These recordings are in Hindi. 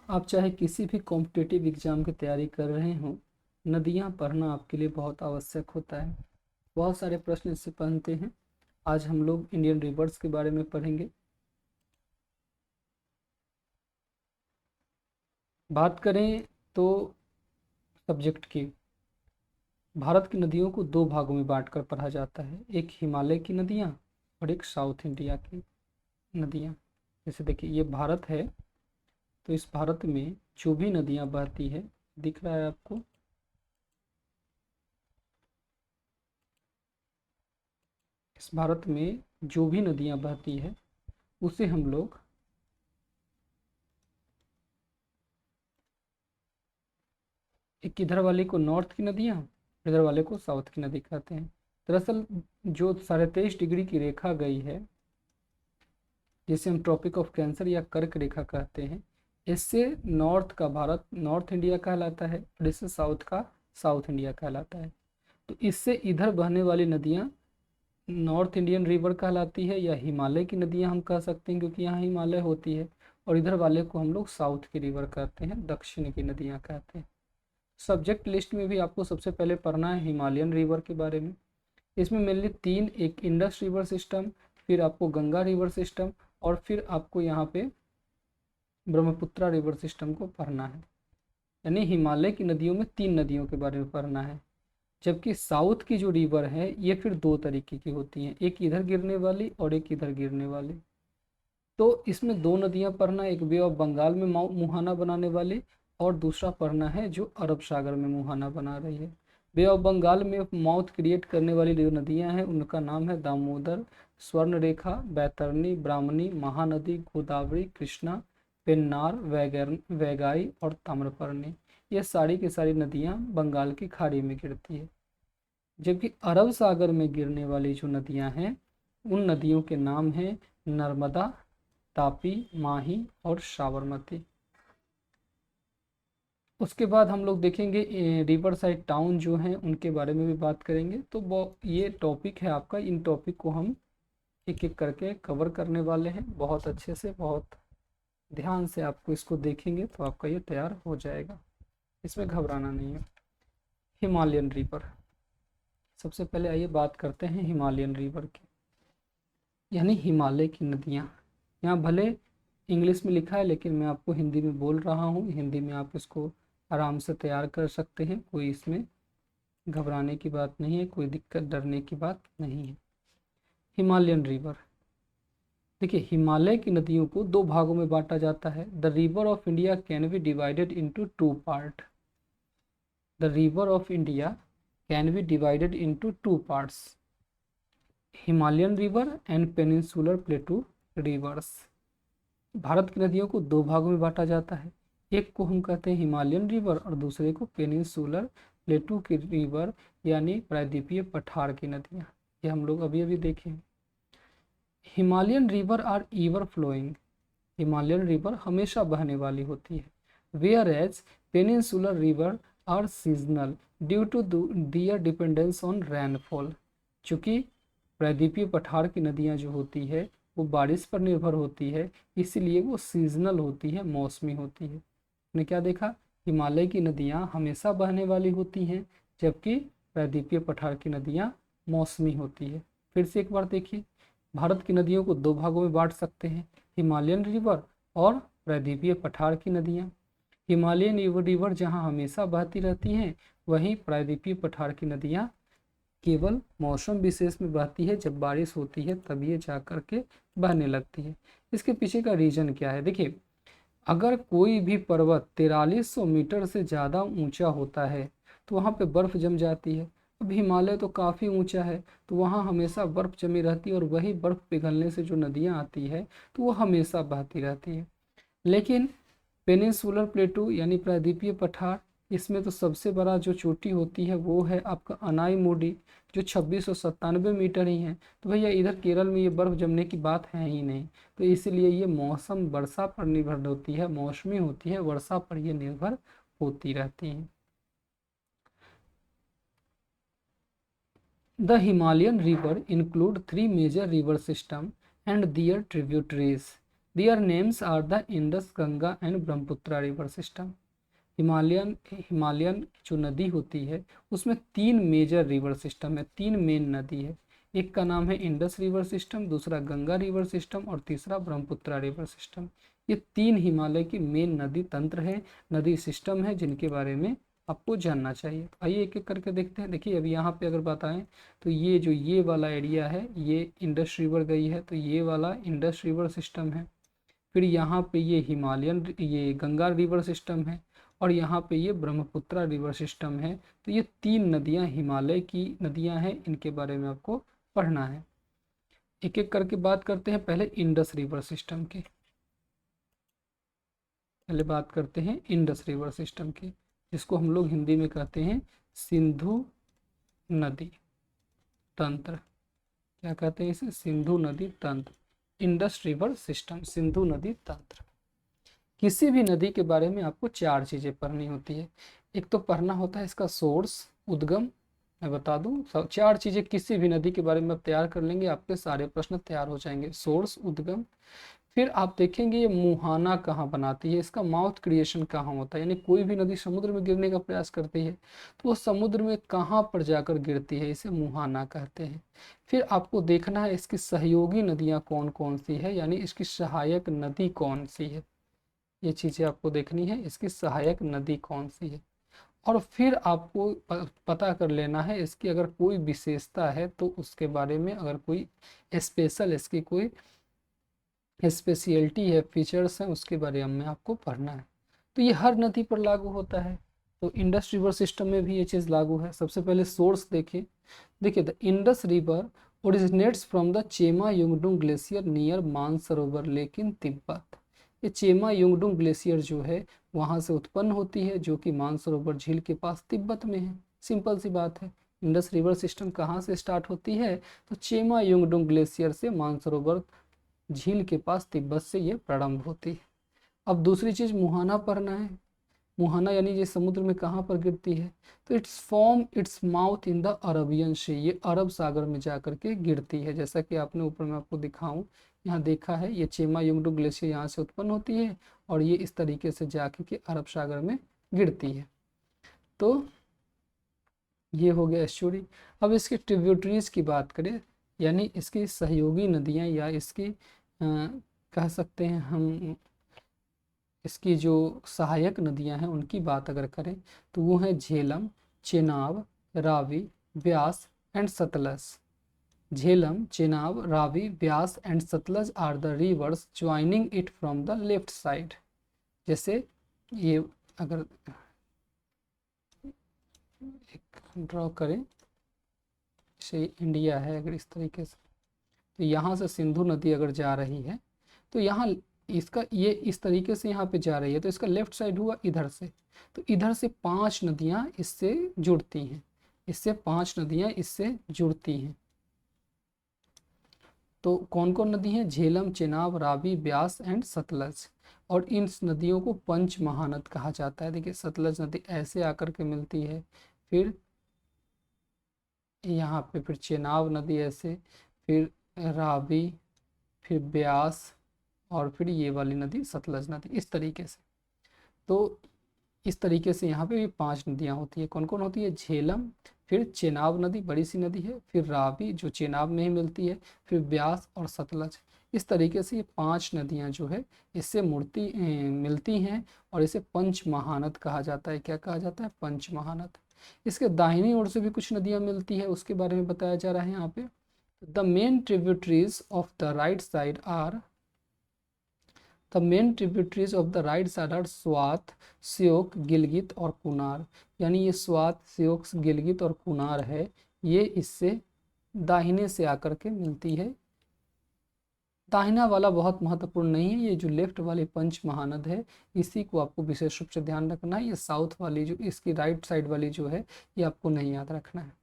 आप चाहे किसी भी कॉम्पिटिटिव एग्ज़ाम की तैयारी कर रहे हों, नदियाँ पढ़ना आपके लिए बहुत आवश्यक होता है। बहुत सारे प्रश्न इससे बनते हैं। आज हम लोग इंडियन रिवर्स के बारे में पढ़ेंगे। बात करें तो सब्जेक्ट की, भारत की नदियों को दो भागों में बांटकर पढ़ा जाता है, एक हिमालय की नदियाँ और एक साउथ इंडिया की नदियाँ। जैसे देखिए ये भारत है, तो इस भारत में जो भी नदियाँ बहती है, दिख रहा है आपको, इस भारत में जो भी नदियाँ बहती है उसे हम लोग एक इधर वाले को नॉर्थ की नदियाँ, इधर वाले को साउथ की नदी कहते हैं। दरअसल जो 23.5 डिग्री की रेखा गई है, जिसे हम ट्रॉपिक ऑफ कैंसर या कर्क रेखा कहते हैं, इससे नॉर्थ का भारत नॉर्थ इंडिया कहलाता है और इससे साउथ का साउथ इंडिया कहलाता है। तो इससे इधर बहने वाली नदियाँ नॉर्थ इंडियन रिवर कहलाती है या हिमालय की नदियाँ हम कह सकते हैं, क्योंकि यहाँ हिमालय होती है। और इधर वाले को हम लोग साउथ की रिवर कहते हैं, दक्षिण की नदियाँ कहते हैं। सब्जेक्ट लिस्ट में भी आपको सबसे पहले पढ़ना है हिमालयन रिवर के बारे में। इसमें मेनली तीन, एक इंडस रिवर सिस्टम, फिर आपको गंगा रिवर सिस्टम और फिर आपको यहाँ पे ब्रह्मपुत्रा रिवर सिस्टम को पढ़ना है। यानी हिमालय की नदियों में तीन नदियों के बारे में पढ़ना है। जबकि साउथ की जो रिवर है ये फिर दो तरीके की होती हैं, एक इधर गिरने वाली और एक इधर गिरने वाली। तो इसमें दो नदियां पढ़ना, एक बे ऑफ बंगाल में मुहाना बनाने वाली और दूसरा पढ़ना है जो अरब सागर में मुहाना बना रही है। बे ऑफ बंगाल में माउथ क्रिएट करने वाली जो नदियां हैं उनका नाम है दामोदर, स्वर्णरेखा, बैतरणी, ब्राह्मणी, महानदी, गोदावरी, कृष्णा, पेन्नार, वैगाई और ताम्रपर्णी। ये सारी की सारी नदियां बंगाल की खाड़ी में गिरती है। जबकि अरब सागर में गिरने वाली जो नदियां हैं उन नदियों के नाम हैं नर्मदा, तापी, माही और साबरमती। उसके बाद हम लोग देखेंगे रिवर साइड टाउन जो हैं उनके बारे में भी बात करेंगे। तो वो ये टॉपिक है आपका, इन टॉपिक को हम एक एक करके कवर करने वाले हैं बहुत अच्छे से। बहुत ध्यान से आपको इसको देखेंगे तो आपका ये तैयार हो जाएगा, इसमें घबराना नहीं है। हिमालयन रिवर, सबसे पहले आइए बात करते हैं हिमालयन रिवर की, यानी हिमालय की नदियाँ। यहाँ भले इंग्लिश में लिखा है लेकिन मैं आपको हिंदी में बोल रहा हूँ, हिंदी में आप इसको आराम से तैयार कर सकते हैं, कोई इसमें घबराने की बात नहीं है, कोई दिक्कत डरने की बात नहीं है। हिमालयन रिवर, देखिए हिमालय की नदियों को दो भागों में बांटा जाता है। The river of India can be divided into two part. The river of India can be divided into two parts, Himalayan river and peninsular प्लेटू reverse. Bharat की नदियों को दो भागों में बांटा जाता है, एक को हम कहते हैं हिमालयन रिवर और दूसरे को पेनिनसुलर प्लेटू की रिवर यानी प्रायद्वीपीय पठार की नदियाँ। ये हम लोग अभी अभी देखें। Himalayan river are ever flowing, Himalayan river हमेशा बहने वाली होती है। Whereas peninsular river are seasonal due to their dependence on rainfall. चूँकि प्रायद्वीपीय पठार की नदियाँ जो होती है वो बारिश पर निर्भर होती है, इसलिए वो सीजनल होती है, मौसमी होती है। ने क्या देखा, हिमालय की नदियाँ हमेशा बहने वाली होती हैं, जबकि प्रायद्वीपीय पठार की नदियाँ मौसमी होती है। फिर से एक बार देखिए, भारत की नदियों को दो भागों में बांट सकते हैं, हिमालयन रिवर और प्रायद्वीपीय पठार की नदियाँ। हिमालयन रिवर जहाँ हमेशा बहती रहती हैं, वहीं प्रायद्वीपीय पठार की नदियाँ केवल मौसम विशेष में बहती है, जब बारिश होती है तब ये जा कर के बहने लगती है। इसके पीछे का रीजन क्या है, देखिए अगर कोई भी पर्वत 4300 मीटर से ज़्यादा ऊंचा होता है तो वहाँ पे बर्फ़ जम जाती है। अब हिमालय तो काफ़ी ऊंचा है, तो वहाँ हमेशा बर्फ़ जमी रहती है और वही बर्फ़ पिघलने से जो नदियाँ आती है तो वो हमेशा बहती रहती है। लेकिन पेनिनसुलर प्लेटू यानी प्रायद्वीपीय पठार, इसमें तो सबसे बड़ा जो चोटी होती है वो है आपका अनाईमुडी, जो 2697 मीटर ही है। तो भैया इधर केरल में ये बर्फ़ जमने की बात है ही नहीं, तो इसलिए ये मौसम वर्षा पर निर्भर होती है, मौसमी होती है, वर्षा पर ये निर्भर होती रहती है। The Himalayan river include 3 major river system and their tributaries. Their names are the Indus, Ganga and Brahmaputra river system. Himalayan जो नदी होती है उसमें 3 मेजर रिवर सिस्टम है, 3 मेन नदी है। एक का नाम है इंडस रिवर सिस्टम, दूसरा गंगा रिवर सिस्टम और तीसरा ब्रह्मपुत्रा रिवर सिस्टम। ये 3 हिमालय की मेन नदी तंत्र है, नदी सिस्टम है, जिनके बारे में आपको जानना चाहिए। आइए एक एक करके देखते हैं। देखिए अभी यहाँ पे अगर बताएं तो ये जो ये वाला एरिया है ये इंडस रिवर गई है, तो ये वाला इंडस रिवर सिस्टम है। फिर यहाँ पे ये ये गंगा रिवर सिस्टम है और यहाँ पे ये ब्रह्मपुत्रा रिवर सिस्टम है। तो ये 3 नदियाँ हिमालय की नदियाँ हैं, इनके बारे में आपको पढ़ना है। एक एक करके बात करते हैं। पहले इंडस रिवर सिस्टम की, पहले बात करते हैं इंडस रिवर सिस्टम की, जिसको हम लोग हिंदी में कहते हैं सिंधु नदी तंत्र। क्या कहते हैं इसे? सिंधु नदी तंत्र। इंडस रिवर सिस्टम, सिंधु नदी तंत्र। किसी भी नदी के बारे में आपको 4 चीज़ें पढ़नी होती है। एक तो पढ़ना होता है इसका सोर्स, उद्गम। मैं बता दूं, 4 चीज़ें किसी भी नदी के बारे में आप तैयार कर लेंगे, आपके सारे प्रश्न तैयार हो जाएंगे। सोर्स, उद्गम। फिर आप देखेंगे ये मुहाना कहाँ बनाती है, इसका माउथ क्रिएशन कहाँ होता है, यानी कोई भी नदी समुद्र में गिरने का प्रयास करती है तो वो समुद्र में कहाँ पर जाकर गिरती है, इसे मुहाना कहते हैं। फिर आपको देखना है इसकी सहयोगी नदियाँ कौन कौन सी है, यानी इसकी सहायक नदी कौन सी है, ये चीज़ें आपको देखनी है, इसकी सहायक नदी कौन सी है। और फिर आपको पता कर लेना है इसकी अगर कोई विशेषता है तो उसके बारे में, अगर कोई स्पेशल इसकी कोई स्पेशलिटी है, फीचर्स हैं, उसके बारे में आपको पढ़ना है। तो ये हर नदी पर लागू होता है, तो इंडस रिवर सिस्टम में भी ये चीज़ लागू है। सबसे पहले सोर्स देखिए। The Indus river originates from the Chemayungdung glacier near Mansarovar lake in Tibet. ये चेमा युंगडुंग ग्लेशियर जो है वहाँ से उत्पन्न होती है, जो कि मानसरोवर झील के पास तिब्बत में है। सिंपल सी बात है। इंडस रिवर सिस्टम कहाँ से स्टार्ट होती है? तो चेमा युंगडुंग ग्लेशियर से, मानसरोवर झील के पास तिब्बत से ये प्रारंभ होती है। अब दूसरी चीज़ मुहाना पढ़ना है। मुहाना यानी ये समुद्र में कहाँ पर गिरती है? तो its form its mouth in the Arabian sea, ये अरब सागर में जा करके गिरती है। जैसा कि आपने ऊपर में आपको दिखाऊं, यहाँ देखा है ये चेमा युंगडू ग्लेशियर यहाँ से उत्पन्न होती है और ये इस तरीके से जाके के अरब सागर में गिरती है। तो ये हो गया एस्चुरी। अब इसकी ट्रिब्यूटरीज की बात करें, यानी इसकी सहयोगी नदियाँ या इसकी कह सकते हैं हम, इसकी जो सहायक नदियां हैं उनकी बात अगर करें तो वो हैं Jhelum, Chenab, Ravi, Beas and Sutlej. Jhelum, Chenab, Ravi, Beas and Sutlej are the rivers joining it from the left side. जैसे ये अगर एक ड्रॉ करें, जैसे इंडिया है अगर इस तरीके से, तो यहाँ से सिंधु नदी अगर जा रही है तो यहाँ इसका ये इस तरीके से यहाँ पे जा रही है, तो इसका लेफ्ट साइड हुआ इधर से, तो इधर से 5 नदियाँ इससे जुड़ती हैं, इससे 5 नदियाँ इससे जुड़ती हैं। तो कौन कौन नदी हैं? झेलम, चेनाब, रावी, ब्यास एंड सतलज। और इन नदियों को पंच महानद कहा जाता है। देखिए सतलज नदी ऐसे आकर के मिलती है, फिर यहाँ पे फिर चेनाब नदी ऐसे, फिर रावी, फिर ब्यास और फिर ये वाली नदी सतलज नदी, इस तरीके से। तो इस तरीके से यहाँ पे भी 5 नदियाँ होती है। कौन कौन होती है? झेलम, फिर चेनाब नदी बड़ी सी नदी है, फिर रावी जो चेनाब में ही मिलती है, फिर ब्यास और सतलज। इस तरीके से ये 5 नदियाँ जो है इससे मिलती हैं और इसे पंच महानद कहा जाता है। क्या कहा जाता है? पंच महानद। इसके दाहिनी ओर से भी कुछ नदियाँ मिलती है, उसके बारे में बताया जा रहा है यहाँ पे। The main tributaries of the right side are The main tributaries of the right side are Swat, Shyok, Gilgit और कुनार। यानी ये स्वात, श्योक, गिलगित और कुनार है, ये इससे दाहिने से आकर के मिलती है। दाहिना वाला बहुत महत्वपूर्ण नहीं है, ये जो लेफ्ट वाली पंच महानद है इसी को आपको विशेष रूप से ध्यान रखना है। ये साउथ वाली जो इसकी राइट साइड वाली जो है ये आपको नहीं याद रखना है।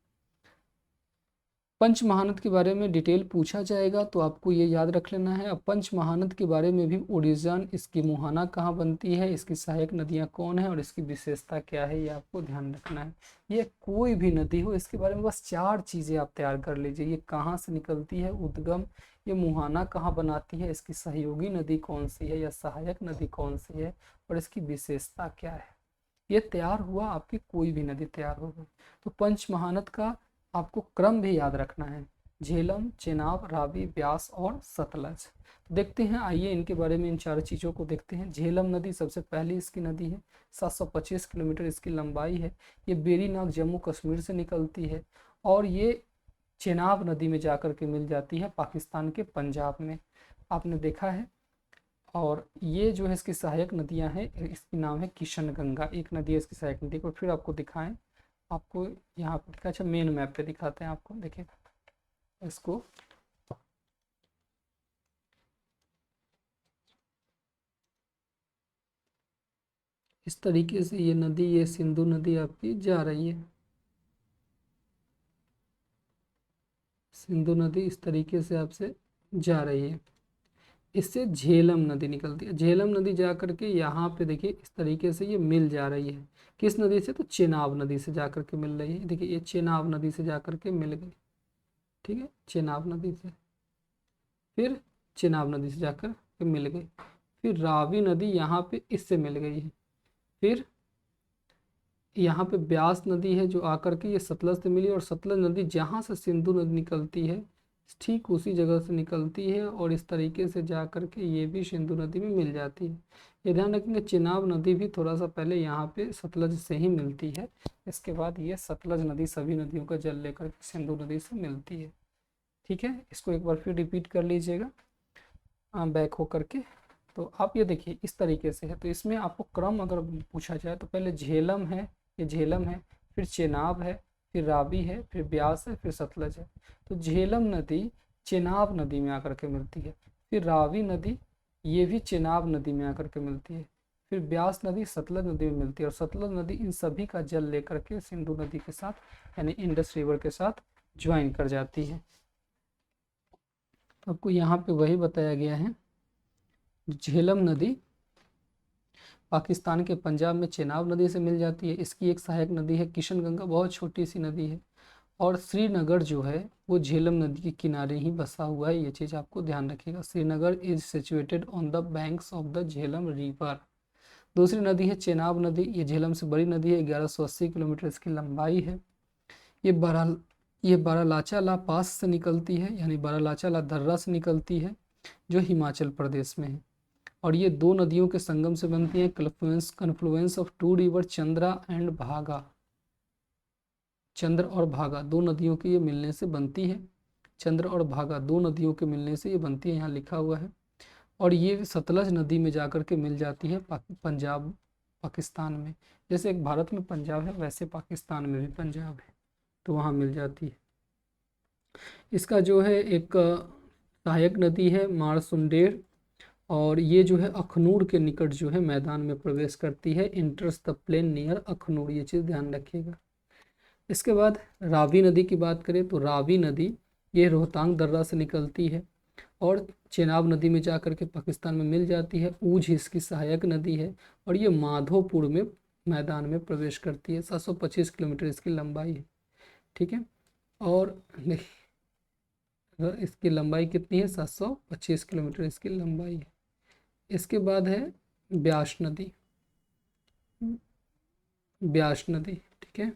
पंच महानद के बारे में डिटेल पूछा जाएगा तो आपको ये याद रख लेना है। अब पंच महानद के बारे में भी ओरिजिन, इसकी मुहाना कहाँ बनती है, इसकी सहायक नदियाँ कौन है और इसकी विशेषता क्या है, ये आपको ध्यान रखना है। ये कोई भी नदी हो इसके बारे में बस 4 चीज़ें आप तैयार कर लीजिए। ये कहाँ से निकलती है, उद्गम, ये मुहाना कहाँ बनाती है, इसकी सहयोगी नदी कौन सी है या सहायक नदी कौन सी है, और इसकी विशेषता क्या है। ये तैयार हुआ, आपकी कोई भी नदी तैयार हो गई। तो पंच महानद का आपको क्रम भी याद रखना है, झेलम, चेनाब, रावी, ब्यास और सतलज। देखते हैं, आइए इनके बारे में, इन चार चीज़ों को देखते हैं। झेलम नदी सबसे पहली इसकी नदी है, 725 किलोमीटर इसकी लंबाई है। ये बेरीनाग जम्मू कश्मीर से निकलती है, और ये चेनाब नदी में जाकर के मिल जाती है पाकिस्तान के पंजाब में, आपने देखा है। और ये जो है इसकी सहायक नदियां हैं, इसकी नाम है किशन गंगा, एक नदी है इसकी सहायक नदी को। फिर आपको दिखाएं, आपको यहाँ पे दिखा, अच्छा मेन मैप पे दिखाते हैं आपको, देखिए इसको। इस तरीके से ये नदी, ये सिंधु नदी आपकी जा रही है, सिंधु नदी इस तरीके से आपसे जा रही है। इससे झेलम नदी निकलती है, झेलम नदी जा करके यहाँ पे देखिए इस तरीके से ये मिल जा रही है, किस नदी से, तो चेनाब नदी से जा करके मिल रही है। देखिए ये चेनाब नदी से जा करके मिल गई, ठीक है, चेनाब नदी से, फिर चेनाब नदी से जाकर के मिल गई। फिर रावी नदी यहाँ पे इससे मिल गई है। फिर यहाँ पे ब्यास नदी है जो आकर के ये सतलज से मिली, और सतलज नदी जहाँ से सिंधु नदी निकलती है ठीक उसी जगह से निकलती है, और इस तरीके से जा कर के ये भी सिंधु नदी में मिल जाती है। ये ध्यान रखेंगे, चेनाब नदी भी थोड़ा सा पहले यहाँ पे सतलज से ही मिलती है, इसके बाद ये सतलज नदी सभी नदियों का जल लेकर के सिंधु नदी से मिलती है। ठीक है, इसको एक बार फिर रिपीट कर लीजिएगा बैक हो करके। तो आप ये देखिए इस तरीके से है, तो इसमें आपको क्रम अगर पूछा जाए तो पहले झेलम है, ये झेलम है, फिर चेनाब है, फिर रावी है, फिर ब्यास है, फिर सतलज है। तो झेलम नदी चेनाब नदी में आकर के मिलती है, फिर रावी नदी ये भी चेनाब नदी में आकर के मिलती है, फिर ब्यास नदी सतलज नदी में मिलती है, और सतलज नदी इन सभी का जल लेकर के सिंधु नदी के साथ यानी इंडस रिवर के साथ ज्वाइन कर जाती है। तो आपको यहाँ पे वही बताया गया है, झेलम नदी पाकिस्तान के पंजाब में चेनाब नदी से मिल जाती है। इसकी एक सहायक नदी है किशन गंगा, बहुत छोटी सी नदी है, और श्रीनगर जो है वो झेलम नदी के किनारे ही बसा हुआ है, ये चीज़ आपको ध्यान रखिएगा। Srinagar is situated on the banks of the Jhelum river. दूसरी नदी है चेनाब नदी, ये झेलम से बड़ी नदी है, 1180 किलोमीटर इसकी लंबाई है। ये बारालाचाला पास से निकलती है, यानी बारालाचाला दर्रा से निकलती है जो हिमाचल प्रदेश में है, और ये दो नदियों के संगम से बनती है, confluence of two river Chandra and Bhaga, Chandra और भागा दो नदियों के ये मिलने से बनती है, चंद्र और भागा दो नदियों के मिलने से ये बनती है, यहाँ लिखा हुआ है। और ये सतलज नदी में जाकर के मिल जाती है पंजाब पाकिस्तान में, जैसे एक भारत में पंजाब है वैसे पाकिस्तान में भी पंजाब है, तो वहाँ मिल जाती है। इसका जो है एक सहायक नदी है मारसुंडेर, और ये जो है अखनूर के निकट जो है मैदान में प्रवेश करती है, enters the plain near Akhnoor, ये चीज़ ध्यान रखिएगा। इसके बाद रावी नदी की बात करें तो रावी नदी ये रोहतांग दर्रा से निकलती है, और चेनाब नदी में जाकर के पाकिस्तान में मिल जाती है। ऊझ इसकी सहायक नदी है, और ये माधोपुर में मैदान में प्रवेश करती है, 725 किलोमीटर इसकी लंबाई है, ठीक है। और इसकी लंबाई कितनी है, 725 किलोमीटर इसकी लंबाई है। इसके बाद है ब्यास नदी, ब्यास नदी, ठीक है,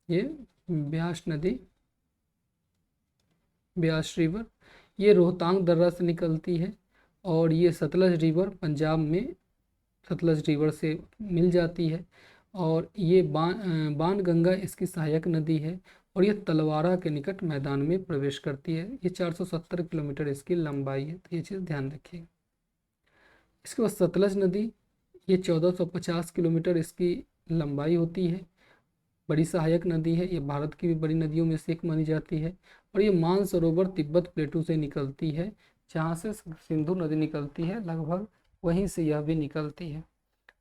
ये ब्यास नदी, ब्यास रिवर, ये रोहतांग दर्रा से निकलती है, और ये सतलज रिवर पंजाब में सतलज रिवर से मिल जाती है, और ये बाण गंगा इसकी सहायक नदी है, और ये तलवारा के निकट मैदान में प्रवेश करती है। ये 470 किलोमीटर इसकी लंबाई है, तो ये चीज़ ध्यान रखिए। इसके बाद सतलज नदी, ये 1450 किलोमीटर इसकी लंबाई होती है, बड़ी सहायक नदी है, ये भारत की भी बड़ी नदियों में से एक मानी जाती है, और ये मानसरोवर तिब्बत प्लेटू से निकलती है, जहाँ से सिंधु नदी निकलती है लगभग वहीं से यह भी निकलती है,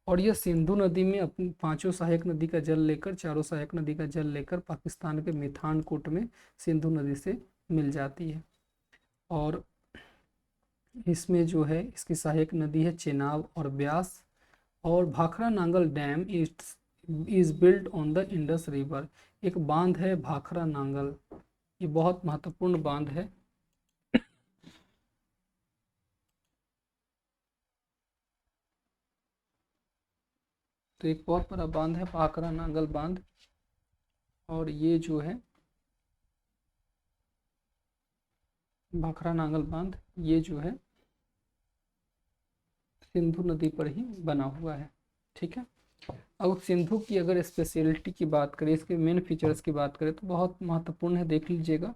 और यह सिंधु नदी में अपनी पांचों सहायक नदी का जल लेकर, चारों सहायक नदी का जल लेकर पाकिस्तान के मिठानकोट में सिंधु नदी से मिल जाती है। और इसमें जो है इसकी सहायक नदी है चेनाब और ब्यास, और Bhakra Nangal dam is built on the Indus river, एक बांध है भाखड़ा नांगल, ये बहुत महत्वपूर्ण बांध है, तो एक बहुत बड़ा बांध है भाखरा नांगल बांध, और ये जो है भाखरा नांगल बांध ये जो है सिंधु नदी पर ही बना हुआ है। ठीक है, अब सिंधु की अगर स्पेशलिटी की बात करें, इसके मेन फीचर्स की बात करें तो बहुत महत्वपूर्ण है, देख लीजिएगा।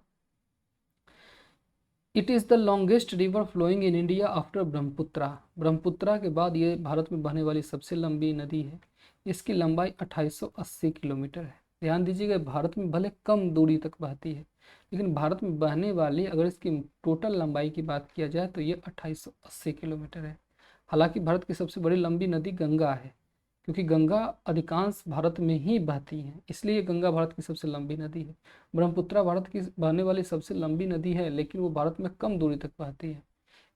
It is the longest river flowing in India after Brahmaputra. Brahmaputra के बाद ये भारत में बहने वाली सबसे लंबी नदी है। इसकी लंबाई 2880 किलोमीटर है। ध्यान दीजिएगा, भारत में भले कम दूरी तक बहती है, लेकिन भारत में बहने वाली अगर इसकी टोटल लंबाई की बात किया जाए तो ये 2880 किलोमीटर है। हालांकि भारत की सबसे बड़ी लंबी नदी गंगा है, क्योंकि गंगा अधिकांश भारत में ही बहती है, इसलिए गंगा भारत की सबसे लंबी नदी है। ब्रह्मपुत्रा भारत की बहने वाली सबसे लंबी नदी है, लेकिन वो भारत में कम दूरी तक बहती है।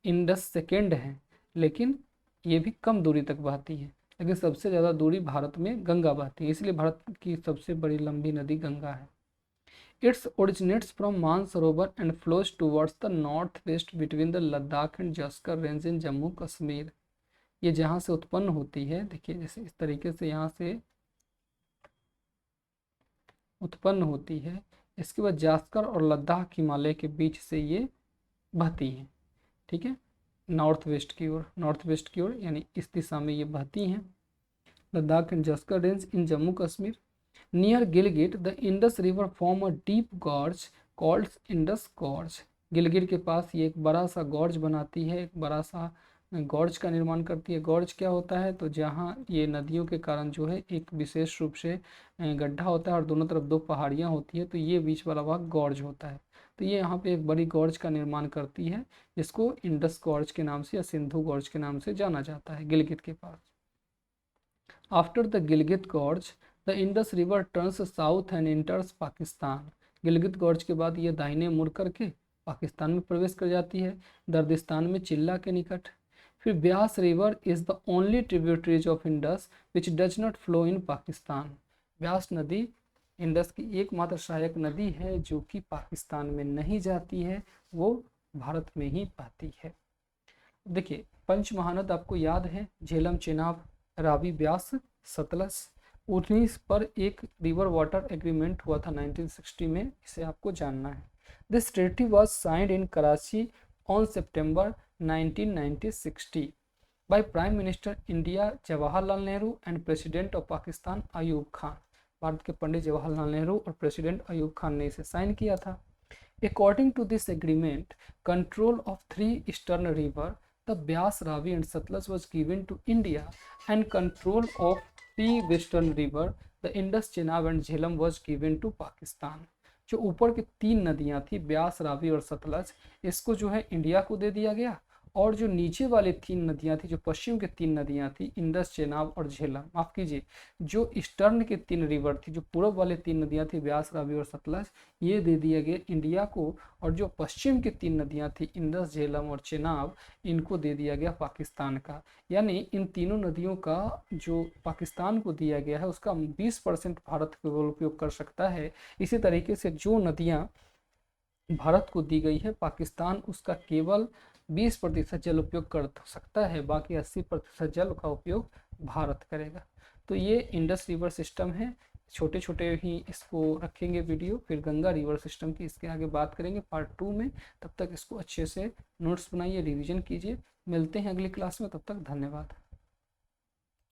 इंडस सेकेंड है, लेकिन ये भी कम दूरी तक बहती है, लेकिन सबसे ज़्यादा दूरी भारत में गंगा बहती है, इसलिए भारत की सबसे बड़ी लंबी नदी गंगा है। Its originates from Mansarovar and flows towards the north west between the Ladakh and Zanskar range in Jammu Kashmir. ये जहाँ से उत्पन्न होती है, देखिए जैसे इस तरीके से यहाँ से उत्पन्न होती है, इसके बाद जास्कर और लद्दाख हिमालय के बीच से ये बहती हैं। ठीक है, नॉर्थ वेस्ट की ओर यानी इस दिशा में ये बहती हैं। Ladakh and Zanskar range in Jammu Kashmir. Near Gilgit the Indus river form a deep gorge called Indus gorge. Gilgit के पास ये एक बड़ा सा गॉर्ज बनाती है, एक बड़ा सा गॉर्ज का निर्माण करती है। गॉर्ज क्या होता है, तो जहाँ ये नदियों के कारण जो है एक विशेष रूप से गड्ढा होता है और दोनों तरफ दो पहाड़ियाँ होती है, तो ये बीच वाला भाग गॉर्ज होता है। तो ये यहाँ पे एक बड़ी गॉर्ज का निर्माण करती है, जिसको इंडस गॉर्ज के नाम से या सिंधु गॉर्ज के नाम से जाना जाता है गिलगित के पास। After the Gilgit gorge the Indus river turns south and enters Pakistan. Gilgit gorge के बाद ये दाहिने मुड़ करके पाकिस्तान में प्रवेश कर जाती है, दर्दिस्तान में चिल्ला के निकट। फिर Beas river is the only tributaries of Indus which does not flow in Pakistan. Beas नदी इंडस की एकमात्र सहायक नदी है जो कि पाकिस्तान में नहीं जाती है, वो भारत में ही बहती है। देखिए, पंच महानद आपको याद है, झेलम, चेनाब, रावी, ब्यास, सतलज। 19 पर एक रिवर वाटर एग्रीमेंट हुआ था 1960 में, इसे आपको जानना है। This treaty was signed in Karachi on September 1960 by prime minister India Jawaharlal Nehru and president of Pakistan Ayub Khan. Bharat के पंडित जवाहरलाल नेहरू और प्रेसिडेंट अयूब खान ने इसे साइन किया था। According to this agreement, control of 3 eastern river the Byas, Ravi and Satluj was given to India, and control of 3 western river, the Indus, Chenab and Jhelum was given to Pakistan। जो ऊपर की 3 नदियां थी ब्यास, रावी और सतलज, इसको जो है इंडिया को दे दिया गया, और जो नीचे वाले 3 नदियां थी, जो पश्चिम के 3 नदियां थी, इंडस, चेनाब और झेलम, माफ कीजिए, जो ईस्टर्न के 3 रिवर थी, जो पूर्व वाले 3 नदियां थी ब्यास, रावी और सतलज, ये दे दिया गया इंडिया को, और जो पश्चिम की 3 नदियां थी इंडस, झेलम और चेनाब, इनको दे दिया गया पाकिस्तान का। यानी इन तीनों नदियों का जो पाकिस्तान को दिया गया है उसका 20% भारत केवल उपयोग कर सकता है। इसी तरीके से जो नदियाँ भारत को दी गई है, पाकिस्तान उसका केवल 20% जल उपयोग कर सकता है, बाकी 80% जल का उपयोग भारत करेगा। तो ये इंडस रिवर सिस्टम है, छोटे छोटे ही इसको रखेंगे वीडियो, फिर गंगा रिवर सिस्टम की इसके आगे बात करेंगे पार्ट 2 में। तब तक इसको अच्छे से नोट्स बनाइए, रिवीजन कीजिए। मिलते हैं अगली क्लास में, तब तक धन्यवाद।